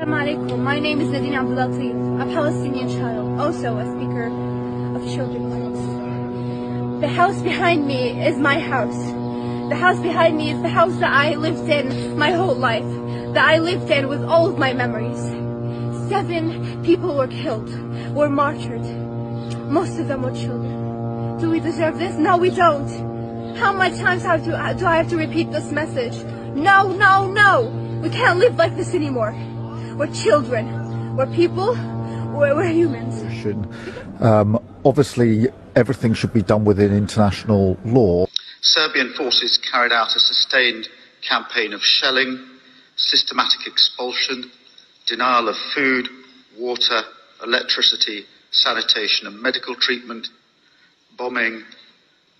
Assalamu alaikum. My name is Nadine Abdulatif, a Palestinian child, also a speaker of children's rights. The house behind me is my house. The house behind me is the house that I lived in my whole life, that I lived in with all of my memories. 7 people were killed, were martyred. Most of them were children. Do we deserve this? No, we don't. How many times do I have to repeat this message? No, no, no. We can't live like this anymore. We're children. We're people. We're humans. Obviously, everything should be done within international law. Serbian forces carried out a sustained campaign of shelling, systematic expulsion, denial of food, water, electricity, sanitation and medical treatment, bombing,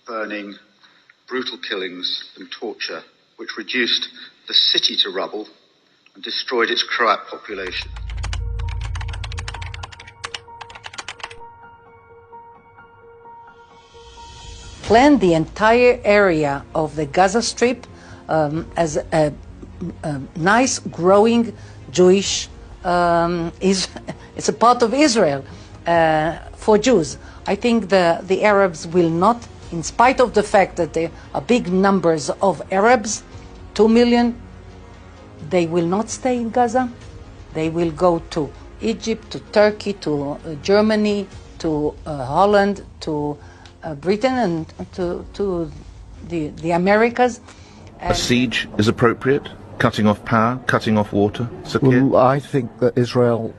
burning, brutal killings and torture, which reduced the city to rubble and destroyed its Croat population. Planned the entire area of the Gaza Strip as a nice, growing Jewish, it's a part of Israel for Jews. I think the Arabs will not, in spite of the fact that there are big numbers of Arabs, 2 million, they will not stay in Gaza. They will go to Egypt, to Turkey, to Germany, to Holland, to Britain, and to the Americas. A siege is appropriate? Cutting off power, cutting off water? Well, I think that Israel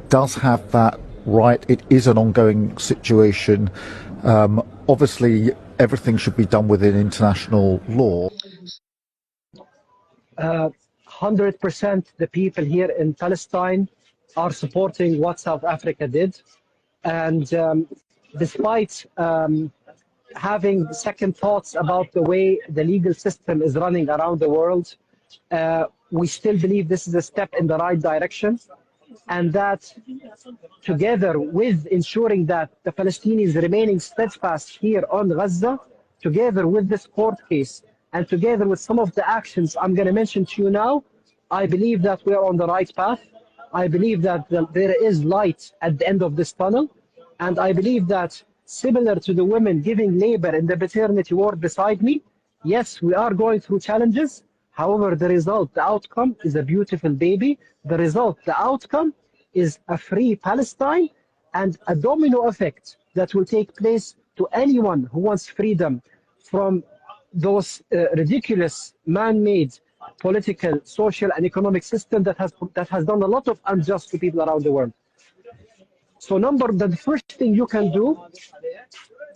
does have that right. It is an ongoing situation. Obviously, everything should be done within international law. 100% the people here in Palestine are supporting what South Africa did. And despite having second thoughts about the way the legal system is running around the world, we still believe this is a step in the right direction, and that together with ensuring that the Palestinians remaining steadfast here on Gaza, together with this court case, and together with some of the actions I'm going to mention to you now, I believe that we are on the right path. I believe that there is light at the end of this tunnel, and I believe that similar to the women giving labor in the maternity ward beside me, yes, we are going through challenges. However, the result, the outcome is a beautiful baby. The result, the outcome is a free Palestine and a domino effect that will take place to anyone who wants freedom from those ridiculous man-made political, social and economic system that has done a lot of unjust to people around the world. So the first thing you can do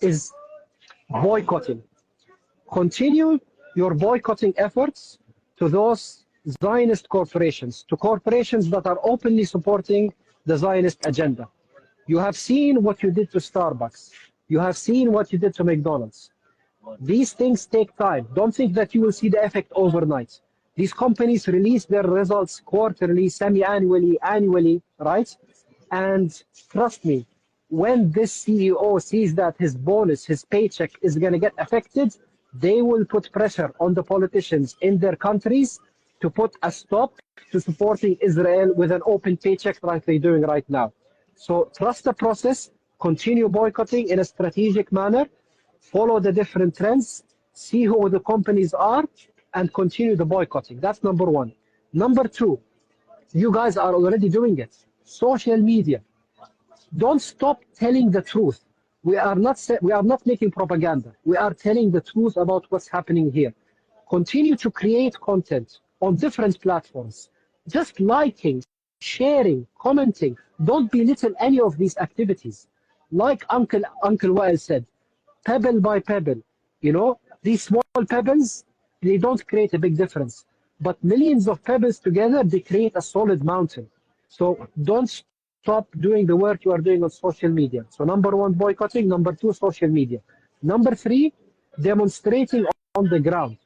is boycotting. Continue your boycotting efforts to those Zionist corporations, to corporations that are openly supporting the Zionist agenda. You have seen what you did to Starbucks. You have seen what you did to McDonald's. These things take time. Don't think that you will see the effect overnight. These companies release their results quarterly, semi-annually, annually, right? And trust me, when this CEO sees that his bonus, his paycheck is going to get affected, they will put pressure on the politicians in their countries to put a stop to supporting Israel with an open paycheck like they're doing right now. So trust the process, continue boycotting in a strategic manner, follow the different trends, see who the companies are, and continue the boycotting. That's number one. Number two, you guys are already doing it. Social media. Don't stop telling the truth. We are not making propaganda. We are telling the truth about what's happening here. Continue to create content on different platforms. Just liking, sharing, commenting. Don't belittle any of these activities. Like Uncle Wael said, pebble by pebble. You know, these small pebbles, they don't create a big difference. But millions of pebbles together, they create a solid mountain. So don't stop doing the work you are doing on social media. So number one, boycotting. Number two, social media. Number three, demonstrating on the ground.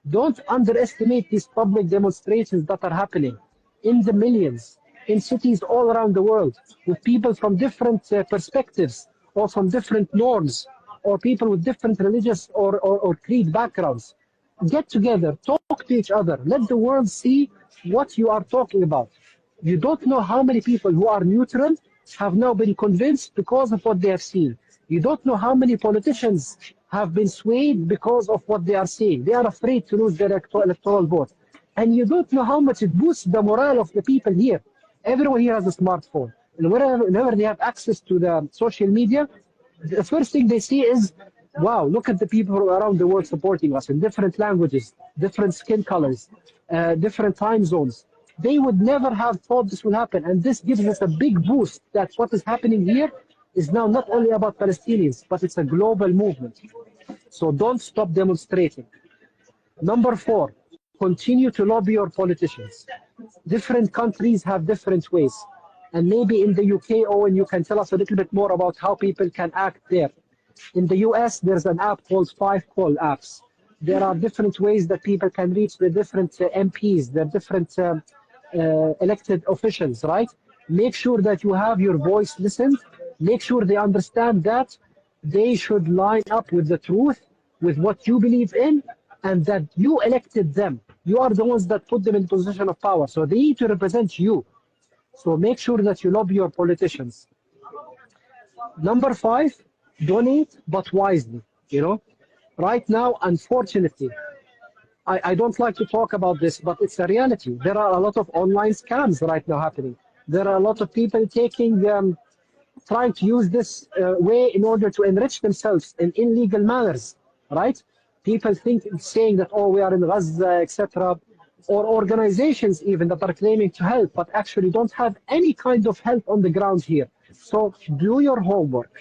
Don't underestimate these public demonstrations that are happening in the millions, in cities all around the world, with people from different perspectives or from different norms, or people with different religious or creed backgrounds. Get together, talk to each other, let the world see what you are talking about. You don't know how many people who are neutral have now been convinced because of what they have seen. You don't know how many politicians have been swayed because of what they are seeing. They are afraid to lose their electoral vote. And you don't know how much it boosts the morale of the people here. Everyone here has a smartphone. And whenever they have access to the social media, the first thing they see is, wow, look at the people around the world supporting us in different languages, different skin colors, different time zones. They would never have thought this would happen. And this gives us a big boost that what is happening here is now not only about Palestinians, but it's a global movement. So don't stop demonstrating. Number 4, continue to lobby your politicians. Different countries have different ways. And maybe in the UK, Owen, you can tell us a little bit more about how people can act there. In the US, there's an app called 5Call apps. There are different ways that people can reach the different MPs, the different elected officials, right? Make sure that you have your voice listened. Make sure they understand that they should line up with the truth, with what you believe in, and that you elected them. You are the ones that put them in position of power, so they need to represent you. So make sure that you lobby your politicians. Number 5, donate, but wisely. You know, right now, unfortunately, I don't like to talk about this, but it's a reality. There are a lot of online scams right now happening. There are a lot of people trying to use this way in order to enrich themselves in illegal manners, right? People saying that, oh, we are in Gaza, etc., or organizations even that are claiming to help, but actually don't have any kind of help on the ground here. So do your homework,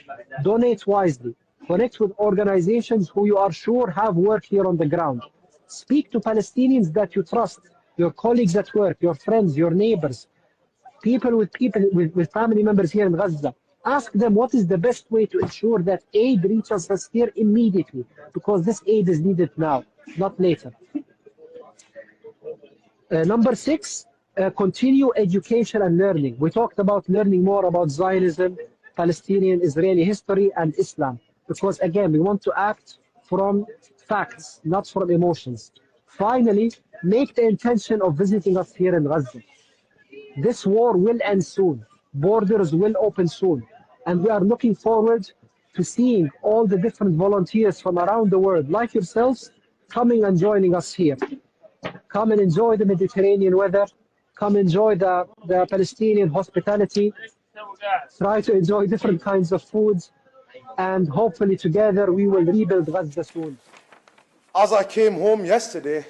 donate wisely, connect with organizations who you are sure have work here on the ground. Speak to Palestinians that you trust, your colleagues at work, your friends, your neighbors, people with family members here in Gaza. Ask them what is the best way to ensure that aid reaches us here immediately, because this aid is needed now, not later. Number 6, continue education and learning. We talked about learning more about Zionism, Palestinian, Israeli history, and Islam. Because again, we want to act from facts, not from emotions. Finally, make the intention of visiting us here in Gaza. This war will end soon. Borders will open soon. And we are looking forward to seeing all the different volunteers from around the world, like yourselves, coming and joining us here. Come and enjoy the Mediterranean weather. Come enjoy the Palestinian hospitality. Try to enjoy different kinds of foods. And hopefully together we will rebuild Gaza soon. As I came home yesterday,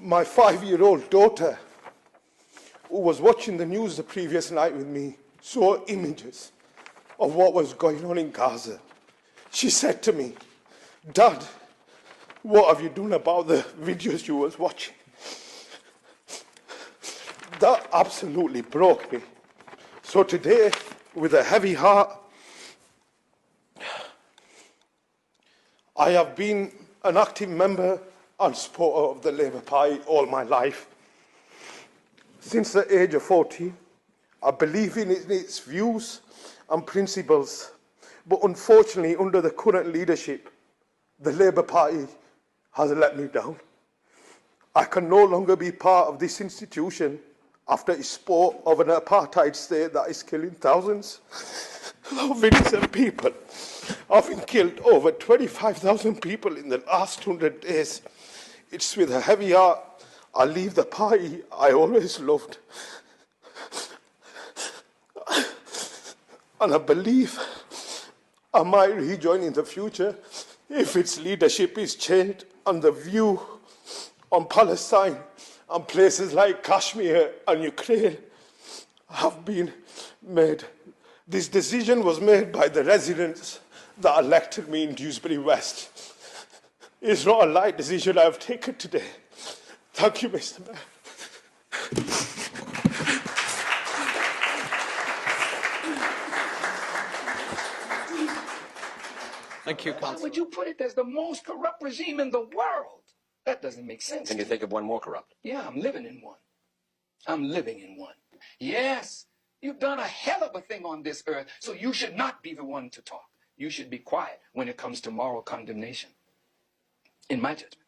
my 5-year-old daughter, who was watching the news the previous night with me, saw images of what was going on in Gaza. She said to me, "Dad, what have you done about the videos you was watching?" That absolutely broke me. So today, with a heavy heart, I have been an active member and supporter of the Labour Party all my life. Since the age of 14, I believe in its views and principles, but unfortunately, under the current leadership, the Labour Party has let me down. I can no longer be part of this institution after its sport of an apartheid state that is killing thousands of innocent people. Having killed over 25,000 people in the last 100 days, it's with a heavy heart I leave the party I always loved. And I believe I might rejoin in the future if its leadership is changed and the view on Palestine and places like Kashmir and Ukraine have been made. This decision was made by the residents that elected me in Dewsbury West. It's not a light decision I have taken today. Thank you, Mr. Mayor. Thank you, Why would you put it as the most corrupt regime in the world? That doesn't make sense. Can you think of one more corrupt? Yeah, I'm living in one. I'm living in one. Yes, you've done a hell of a thing on this earth, so you should not be the one to talk. You should be quiet when it comes to moral condemnation, in my judgment.